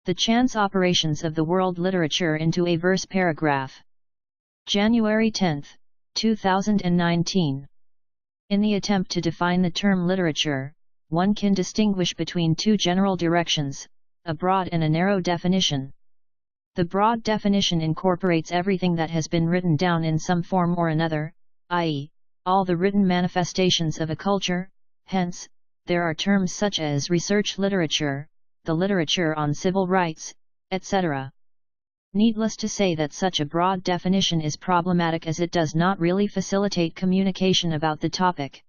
The chance operations of the world literature into a verse paragraph. January 10, 2019. In the attempt to define the term literature, one can distinguish between two general directions, a broad and a narrow definition. The broad definition incorporates everything that has been written down in some form or another, i.e., all the written manifestations of a culture. Hence, there are terms such as research literature, the literature on civil rights, etc. Needless to say that such a broad definition is problematic, as it does not really facilitate communication about the topic.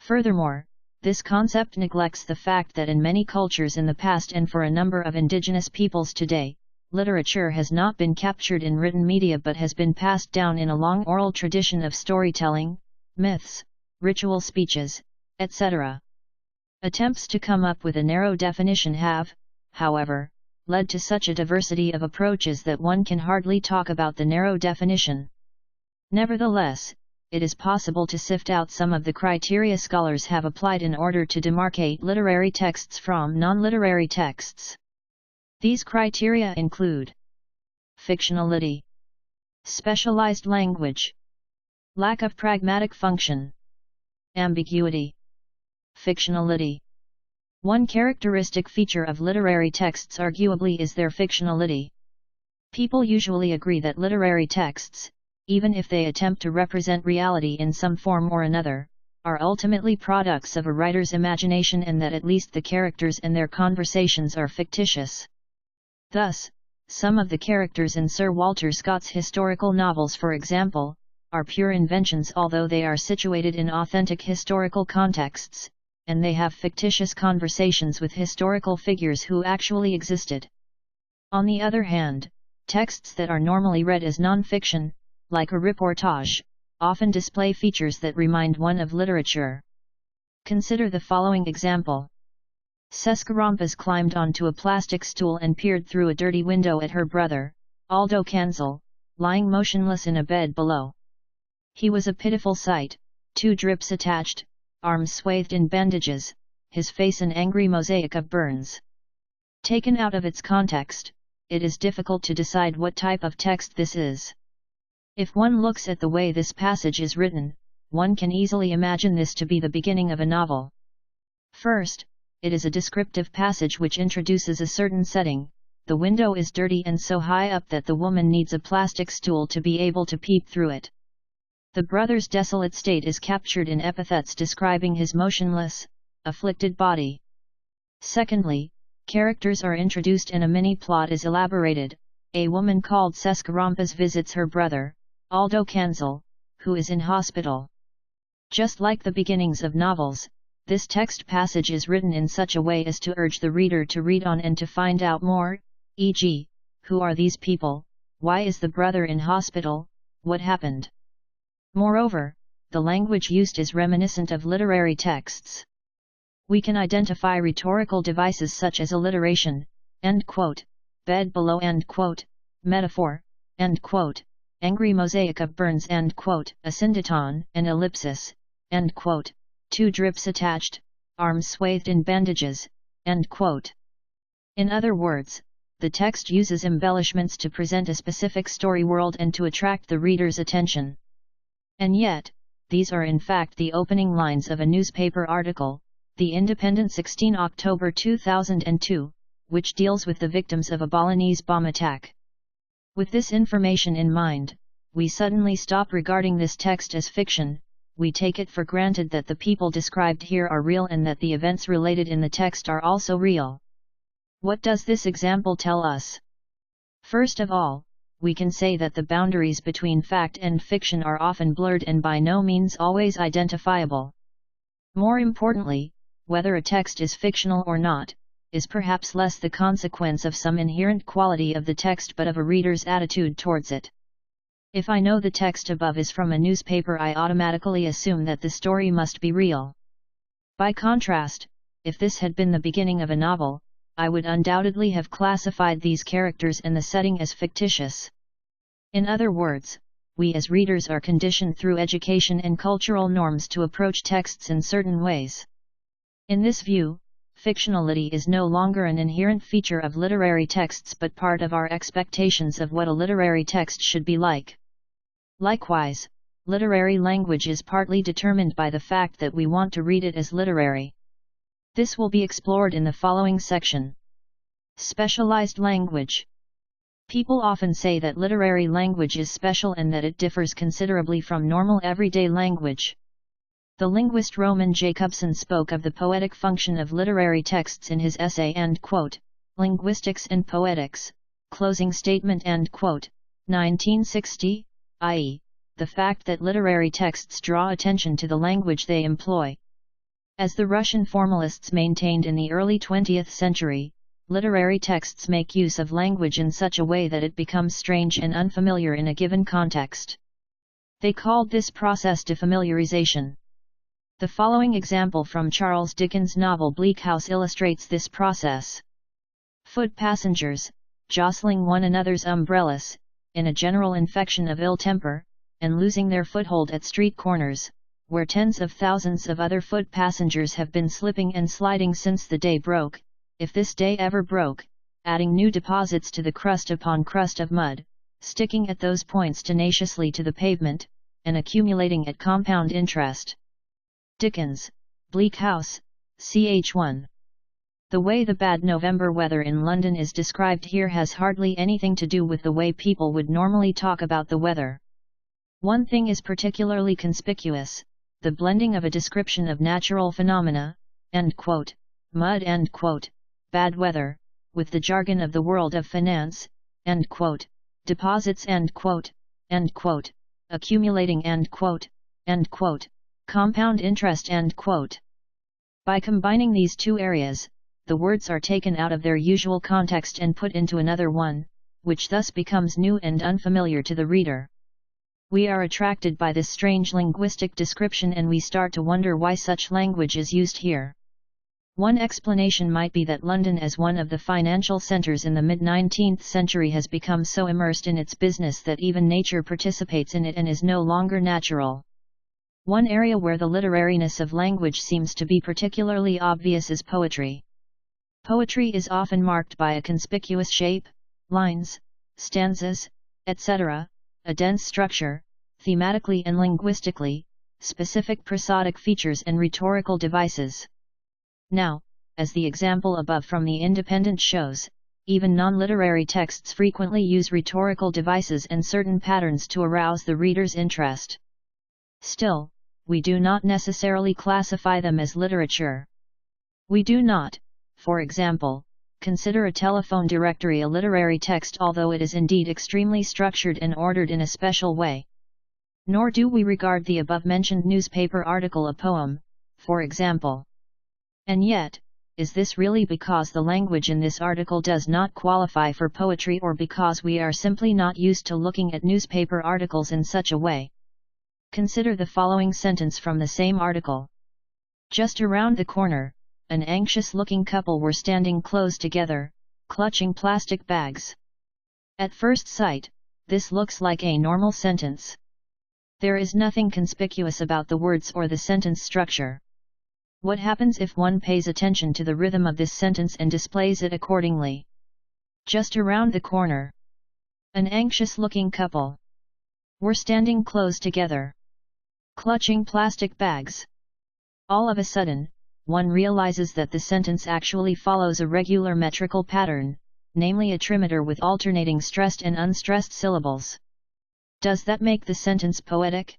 Furthermore, this concept neglects the fact that in many cultures in the past and for a number of indigenous peoples today, literature has not been captured in written media but has been passed down in a long oral tradition of storytelling, myths, ritual speeches, etc. Attempts to come up with a narrow definition have, however, led to such a diversity of approaches that one can hardly talk about the narrow definition. Nevertheless, it is possible to sift out some of the criteria scholars have applied in order to demarcate literary texts from non-literary texts. These criteria include fictionality, specialized language, lack of pragmatic function, ambiguity. Fictionality. One characteristic feature of literary texts arguably is their fictionality. People usually agree that literary texts, even if they attempt to represent reality in some form or another, are ultimately products of a writer's imagination, and that at least the characters and their conversations are fictitious. Thus, some of the characters in Sir Walter Scott's historical novels, for example, are pure inventions although they are situated in authentic historical contexts, and they have fictitious conversations with historical figures who actually existed. On the other hand, texts that are normally read as non-fiction, like a reportage, often display features that remind one of literature. Consider the following example. Sescarampas climbed onto a plastic stool and peered through a dirty window at her brother, Aldo Cancel, lying motionless in a bed below. He was a pitiful sight, 2 drips attached, arms swathed in bandages, his face an angry mosaic of burns. Taken out of its context, it is difficult to decide what type of text this is. If one looks at the way this passage is written, one can easily imagine this to be the beginning of a novel. First, it is a descriptive passage which introduces a certain setting. The window is dirty and so high up that the woman needs a plastic stool to be able to peep through it. The brother's desolate state is captured in epithets describing his motionless, afflicted body. Secondly, characters are introduced and a mini-plot is elaborated. A woman called Sescarampas visits her brother, Aldo Cancel, who is in hospital. Just like the beginnings of novels, this text passage is written in such a way as to urge the reader to read on and to find out more, e.g., who are these people, why is the brother in hospital, what happened? Moreover, the language used is reminiscent of literary texts. We can identify rhetorical devices such as alliteration, end quote, bed below, end quote, metaphor, end quote, angry mosaic of burns, end quote, a syndeton, an ellipsis, end quote, 2 drips attached, arms swathed in bandages, end quote. In other words, the text uses embellishments to present a specific story world and to attract the reader's attention. And yet, these are in fact the opening lines of a newspaper article, The Independent, 16 October 2002, which deals with the victims of a Balinese bomb attack. With this information in mind, we suddenly stop regarding this text as fiction. We take it for granted that the people described here are real and that the events related in the text are also real. What does this example tell us? First of all, we can say that the boundaries between fact and fiction are often blurred and by no means always identifiable. More importantly, whether a text is fictional or not, is perhaps less the consequence of some inherent quality of the text but of a reader's attitude towards it. If I know the text above is from a newspaper, I automatically assume that the story must be real. By contrast, if this had been the beginning of a novel, I would undoubtedly have classified these characters and the setting as fictitious. In other words, we as readers are conditioned through education and cultural norms to approach texts in certain ways. In this view, fictionality is no longer an inherent feature of literary texts but part of our expectations of what a literary text should be like. Likewise, literary language is partly determined by the fact that we want to read it as literary. This will be explored in the following section. Specialized language. People often say that literary language is special and that it differs considerably from normal everyday language. The linguist Roman Jacobson spoke of the poetic function of literary texts in his essay and quote, Linguistics and Poetics, closing statement and quote, 1960, i.e., the fact that literary texts draw attention to the language they employ. As the Russian formalists maintained in the early 20th century, literary texts make use of language in such a way that it becomes strange and unfamiliar in a given context. They called this process defamiliarization. The following example from Charles Dickens' novel Bleak House illustrates this process. Foot passengers, jostling one another's umbrellas, in a general infection of ill temper, and losing their foothold at street corners, where tens of thousands of other foot passengers have been slipping and sliding since the day broke, if this day ever broke, adding new deposits to the crust upon crust of mud, sticking at those points tenaciously to the pavement, and accumulating at compound interest. Dickens, Bleak House, ch. 1. The way the bad November weather in London is described here has hardly anything to do with the way people would normally talk about the weather. One thing is particularly conspicuous, the blending of a description of natural phenomena, end quote, mud end quote, bad weather, with the jargon of the world of finance, end quote, deposits end quote, accumulating end quote, compound interest end quote. By combining these two areas, the words are taken out of their usual context and put into another one, which thus becomes new and unfamiliar to the reader. We are attracted by this strange linguistic description and we start to wonder why such language is used here. One explanation might be that London as one of the financial centres in the mid-19th century has become so immersed in its business that even nature participates in it and is no longer natural. One area where the literariness of language seems to be particularly obvious is poetry. Poetry is often marked by a conspicuous shape, lines, stanzas, etc., a dense structure, thematically and linguistically, specific prosodic features and rhetorical devices. Now, as the example above from The Independent shows, even non-literary texts frequently use rhetorical devices and certain patterns to arouse the reader's interest. Still, we do not necessarily classify them as literature. We do not, for example, consider a telephone directory a literary text although it is indeed extremely structured and ordered in a special way. Nor do we regard the above-mentioned newspaper article a poem, for example. And yet, is this really because the language in this article does not qualify for poetry or because we are simply not used to looking at newspaper articles in such a way? Consider the following sentence from the same article. Just around the corner, an anxious-looking couple were standing close together, clutching plastic bags. At first sight, this looks like a normal sentence. There is nothing conspicuous about the words or the sentence structure. What happens if one pays attention to the rhythm of this sentence and displays it accordingly? Just around the corner. An anxious-looking couple were standing close together, clutching plastic bags. All of a sudden, one realizes that the sentence actually follows a regular metrical pattern, namely a trimeter with alternating stressed and unstressed syllables. Does that make the sentence poetic?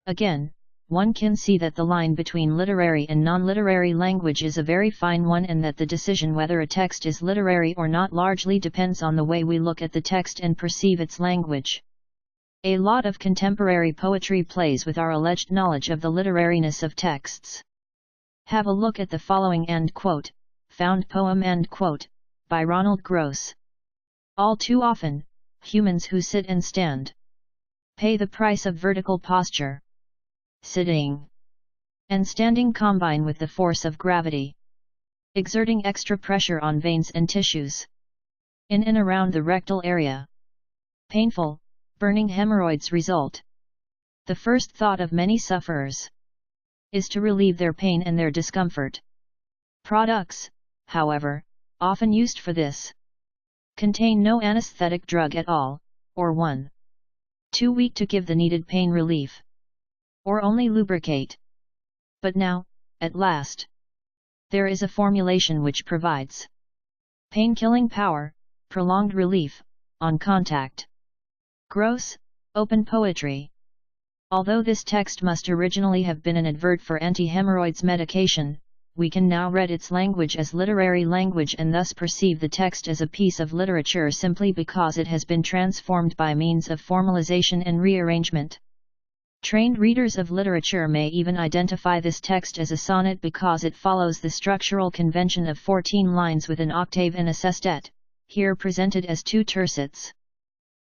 Again, one can see that the line between literary and non-literary language is a very fine one and that the decision whether a text is literary or not largely depends on the way we look at the text and perceive its language. A lot of contemporary poetry plays with our alleged knowledge of the literariness of texts. Have a look at the following end quote, found poem end quote, by Ronald Gross. All too often, humans who sit and stand pay the price of vertical posture. Sitting and standing combine with the force of gravity, exerting extra pressure on veins and tissues in and around the rectal area. Painful, burning hemorrhoids result. The first thought of many sufferers is to relieve their pain and their discomfort. Products, however, often used for this, contain no anesthetic drug at all, or one too weak to give the needed pain relief, or only lubricate. But now, at last, there is a formulation which provides pain-killing power, prolonged relief, on contact. Gross, open poetry. Although this text must originally have been an advert for anti-hemorrhoids medication, we can now read its language as literary language and thus perceive the text as a piece of literature simply because it has been transformed by means of formalization and rearrangement. Trained readers of literature may even identify this text as a sonnet because it follows the structural convention of 14 lines with an octave and a sestet, here presented as 2 tercets.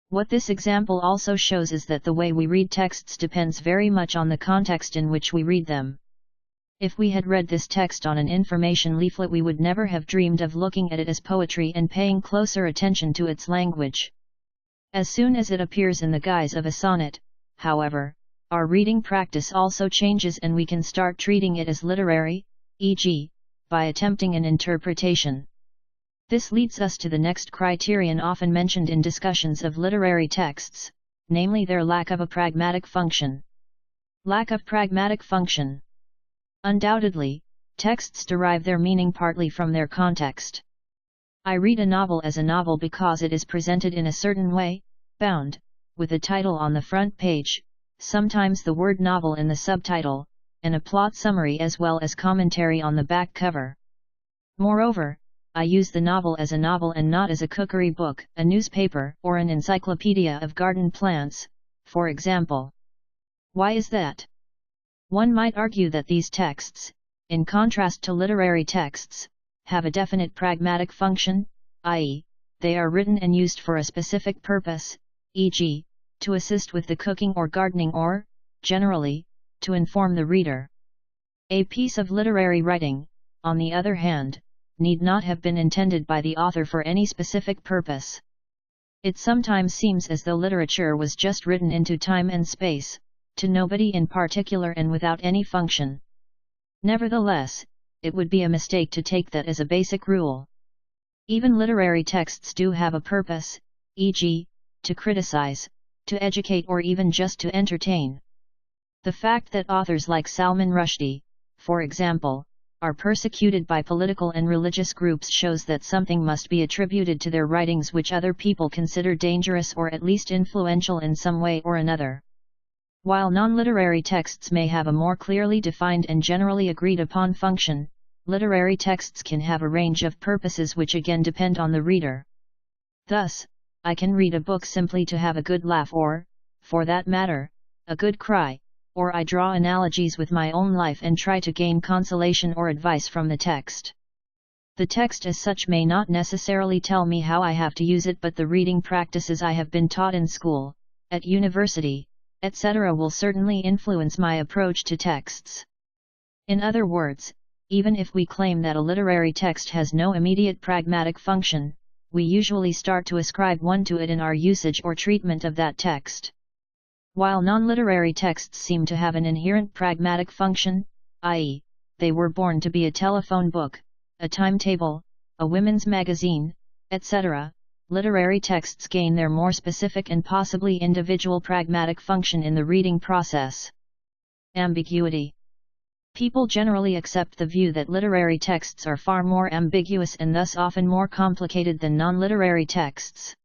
What this example also shows is that the way we read texts depends very much on the context in which we read them. If we had read this text on an information leaflet, we would never have dreamed of looking at it as poetry and paying closer attention to its language. As soon as it appears in the guise of a sonnet, however, our reading practice also changes and we can start treating it as literary, e.g., by attempting an interpretation. This leads us to the next criterion often mentioned in discussions of literary texts, namely their lack of a pragmatic function. Lack of pragmatic function. Undoubtedly, texts derive their meaning partly from their context. I read a novel as a novel because it is presented in a certain way, bound, with a title on the front page, sometimes the word novel in the subtitle, and a plot summary as well as commentary on the back cover. Moreover, I use the novel as a novel and not as a cookery book, a newspaper, or an encyclopedia of garden plants, for example. Why is that? One might argue that these texts, in contrast to literary texts, have a definite pragmatic function, i.e., they are written and used for a specific purpose, e.g., to assist with the cooking or gardening or, generally, to inform the reader. A piece of literary writing, on the other hand, need not have been intended by the author for any specific purpose. It sometimes seems as though literature was just written into time and space, to nobody in particular and without any function. Nevertheless, it would be a mistake to take that as a basic rule. Even literary texts do have a purpose, e.g., to criticize, to educate or even just to entertain. The fact that authors like Salman Rushdie, for example, are persecuted by political and religious groups shows that something must be attributed to their writings which other people consider dangerous or at least influential in some way or another. While non-literary texts may have a more clearly defined and generally agreed upon function, literary texts can have a range of purposes which again depend on the reader. Thus, I can read a book simply to have a good laugh or, for that matter, a good cry, or I draw analogies with my own life and try to gain consolation or advice from the text. The text as such may not necessarily tell me how I have to use it, but the reading practices I have been taught in school, at university, etc. will certainly influence my approach to texts. In other words, even if we claim that a literary text has no immediate pragmatic function, we usually start to ascribe one to it in our usage or treatment of that text. While non-literary texts seem to have an inherent pragmatic function, i.e., they were born to be a telephone book, a timetable, a women's magazine, etc., literary texts gain their more specific and possibly individual pragmatic function in the reading process. Ambiguity. People generally accept the view that literary texts are far more ambiguous and thus often more complicated than non-literary texts.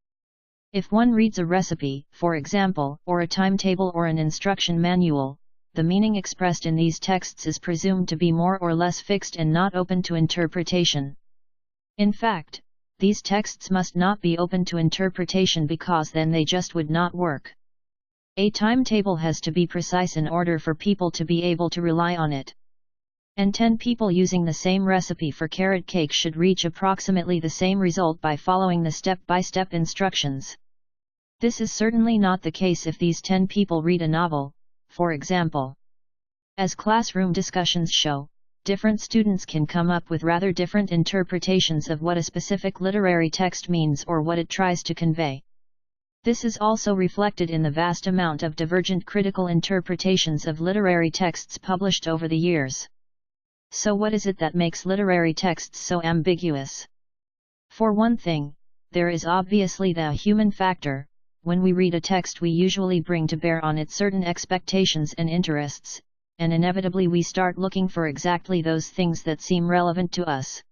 If one reads a recipe, for example, or a timetable or an instruction manual, the meaning expressed in these texts is presumed to be more or less fixed and not open to interpretation. In fact, these texts must not be open to interpretation because then they just would not work. A timetable has to be precise in order for people to be able to rely on it. And 10 people using the same recipe for carrot cake should reach approximately the same result by following the step-by-step instructions. This is certainly not the case if these 10 people read a novel, for example. As classroom discussions show, different students can come up with rather different interpretations of what a specific literary text means or what it tries to convey. This is also reflected in the vast amount of divergent critical interpretations of literary texts published over the years. So what is it that makes literary texts so ambiguous? For one thing, there is obviously the human factor. When we read a text we usually bring to bear on it certain expectations and interests, and inevitably we start looking for exactly those things that seem relevant to us.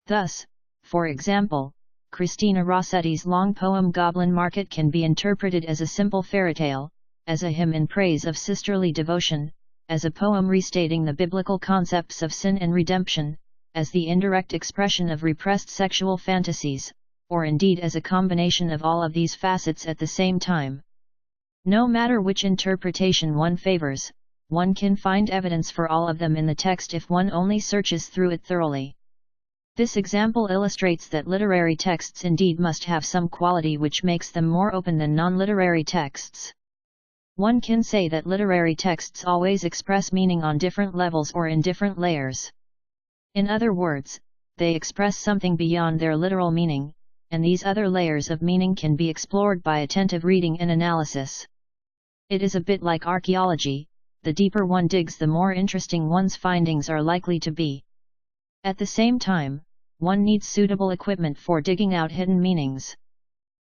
Thus, for example, Christina Rossetti's long poem Goblin Market can be interpreted as a simple fairy tale, as a hymn in praise of sisterly devotion, as a poem restating the biblical concepts of sin and redemption, as the indirect expression of repressed sexual fantasies, or indeed as a combination of all of these facets at the same time. No matter which interpretation one favors, one can find evidence for all of them in the text if one only searches through it thoroughly. This example illustrates that literary texts indeed must have some quality which makes them more open than non-literary texts. One can say that literary texts always express meaning on different levels or in different layers. In other words, they express something beyond their literal meaning, and these other layers of meaning can be explored by attentive reading and analysis. It is a bit like archaeology: the deeper one digs, the more interesting one's findings are likely to be. At the same time, one needs suitable equipment for digging out hidden meanings.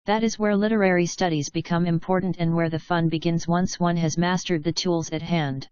That is where literary studies become important and where the fun begins once one has mastered the tools at hand.